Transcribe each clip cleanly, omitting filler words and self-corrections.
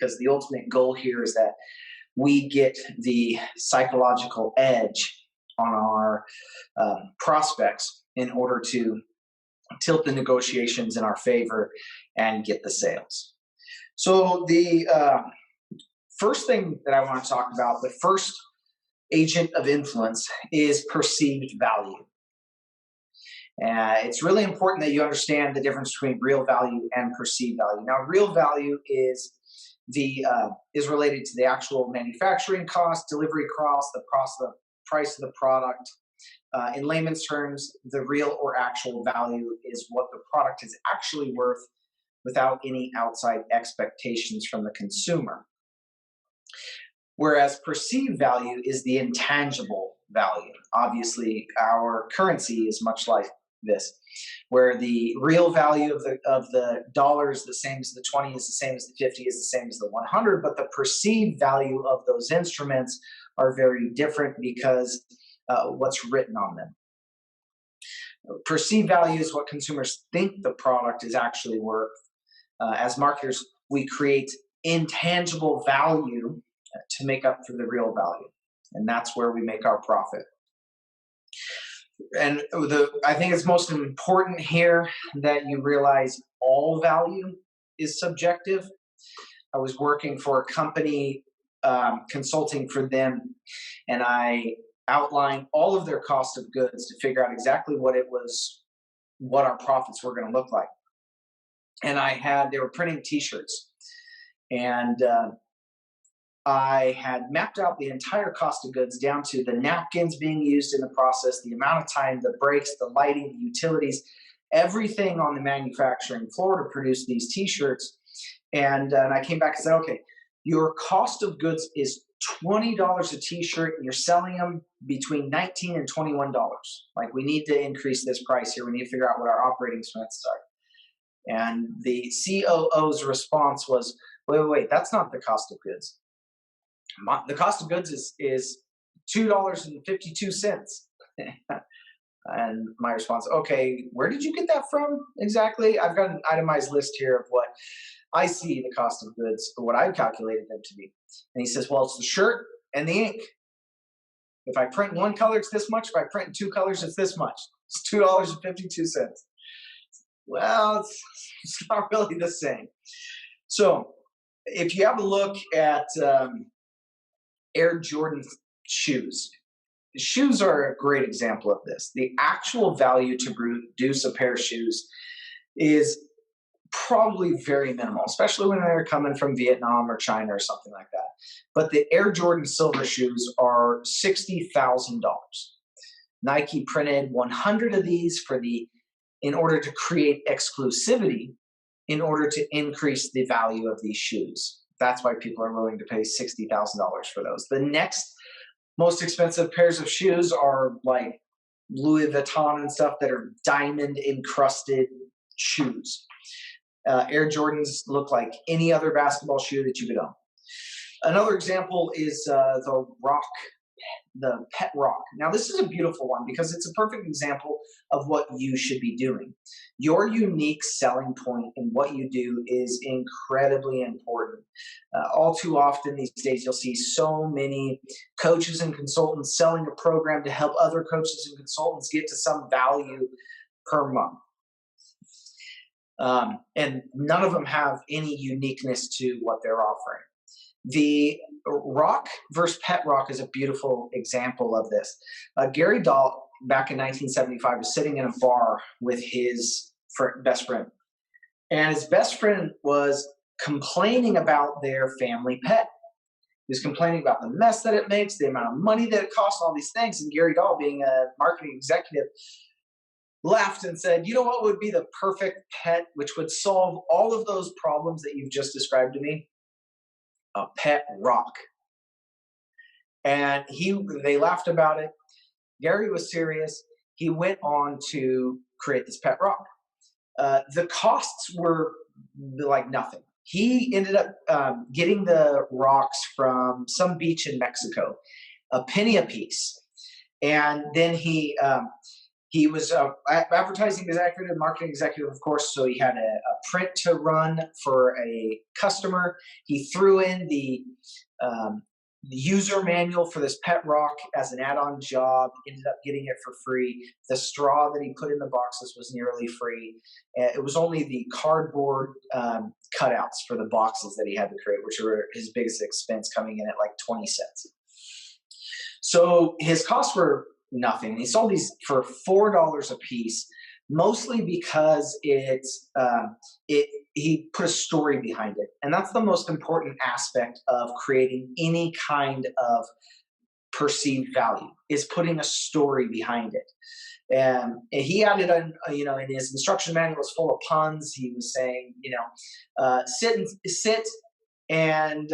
because the ultimate goal here is that we get the psychological edge on our prospects in order to tilt the negotiations in our favor and get the sales. So the first thing that I want to talk about, the first agent of influence, is perceived value. It's really important that you understand the difference between real value and perceived value. Now, real value is related to the actual manufacturing cost, delivery cost, the price of the product. In layman's terms, the real or actual value is what the product is actually worth without any outside expectations from the consumer. Whereas perceived value is the intangible value. Obviously, our currency is much like this, where the real value of the dollar is the same as the 20, is the same as the 50, is the same as the 100, but the perceived value of those instruments are very different because what's written on them. Perceived value is what consumers think the product is actually worth. As marketers, we create intangible value to make up for the real value, and that's where we make our profit. And I think it's most important here that you realize all value is subjective. I was working for a company, consulting for them, and I outlined all of their cost of goods to figure out exactly what our profits were going to look like. And they were printing t-shirts, and I had mapped out the entire cost of goods down to the napkins being used in the process, the amount of time, the breaks, the lighting, the utilities, everything on the manufacturing floor to produce these t-shirts. And I came back and said, okay, your cost of goods is $20 a t-shirt, and you're selling them between $19 and $21. Like, we need to increase this price here. We need to figure out what our operating expenses are. And the COO's response was, wait, that's not the cost of goods. The cost of goods is $2.52. And my response, okay, where did you get that from exactly? I've got an itemized list here of what I see the cost of goods, or what I've calculated them to be. And he says, well, it's the shirt and the ink. If I print one color, it's this much. If I print two colors, it's this much. It's $2.52. Well, it's not really the same. So if you have a look at Air Jordan shoes. Shoes are a great example of this. The actual value to produce a pair of shoes is probably very minimal, especially when they're coming from Vietnam or China or something like that. But the Air Jordan silver shoes are $60,000. Nike printed 100 of these in order to create exclusivity, in order to increase the value of these shoes. That's why people are willing to pay $60,000 for those. The next most expensive pairs of shoes are like Louis Vuitton and stuff that are diamond encrusted shoes. Air Jordans look like any other basketball shoe that you could own. Another example is the Pet Rock. Now, this is a beautiful one because it's a perfect example of what you should be doing. Your unique selling point in what you do is incredibly important. All too often these days, you'll see so many coaches and consultants selling a program to help other coaches and consultants get to some value per month. And none of them have any uniqueness to what they're offering. The Rock versus Pet Rock is a beautiful example of this. Gary Dahl, back in 1975, was sitting in a bar with his best friend. And his best friend was complaining about their family pet. He was complaining about the mess that it makes, the amount of money that it costs, all these things. And Gary Dahl, being a marketing executive, laughed and said, you know what would be the perfect pet which would solve all of those problems that you've just described to me? A pet rock. And they laughed about it. Gary was serious. He went on to create this pet rock. The costs were like nothing. He ended up getting the rocks from some beach in Mexico, a penny a piece. And then he He was a advertising executive, marketing executive, of course. So he had a print to run for a customer. He threw in the user manual for this pet rock as an add-on job. Ended up getting it for free. The straw that he put in the boxes was nearly free. It was only the cardboard cutouts for the boxes that he had to create, which were his biggest expense, coming in at like 20 cents. So his costs were nothing. He sold these for $4 a piece, mostly because he put a story behind it, and that's the most important aspect of creating any kind of perceived value, is putting a story behind it. And he added, in his instruction manual was full of puns. He was saying, sit and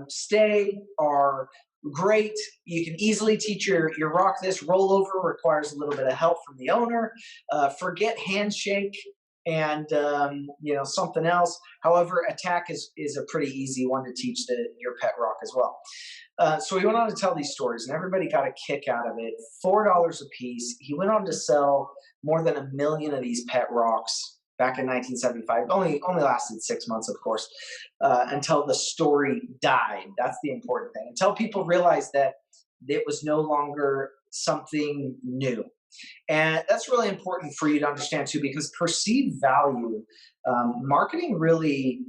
stay are great. You can easily teach your rock this. Rollover requires a little bit of help from the owner. Forget handshake and something else. However, attack is a pretty easy one to teach your pet rock as well. So he went on to tell these stories, and everybody got a kick out of it. $4 a piece. He went on to sell more than 1 million of these pet rocks back in 1975. Only lasted 6 months, of course, until the story died. That's the important thing. Until people realized that it was no longer something new. And that's really important for you to understand too, because perceived value, marketing really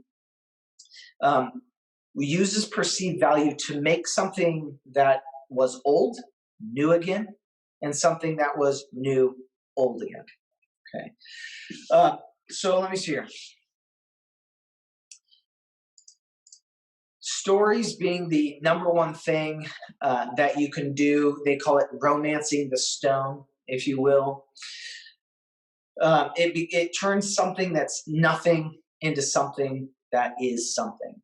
uses perceived value to make something that was old new again, and something that was new old again. Okay. So let me see here. Stories being the number one thing that you can do. They call it romancing the stone, if you will. It turns something that's nothing into something that is something.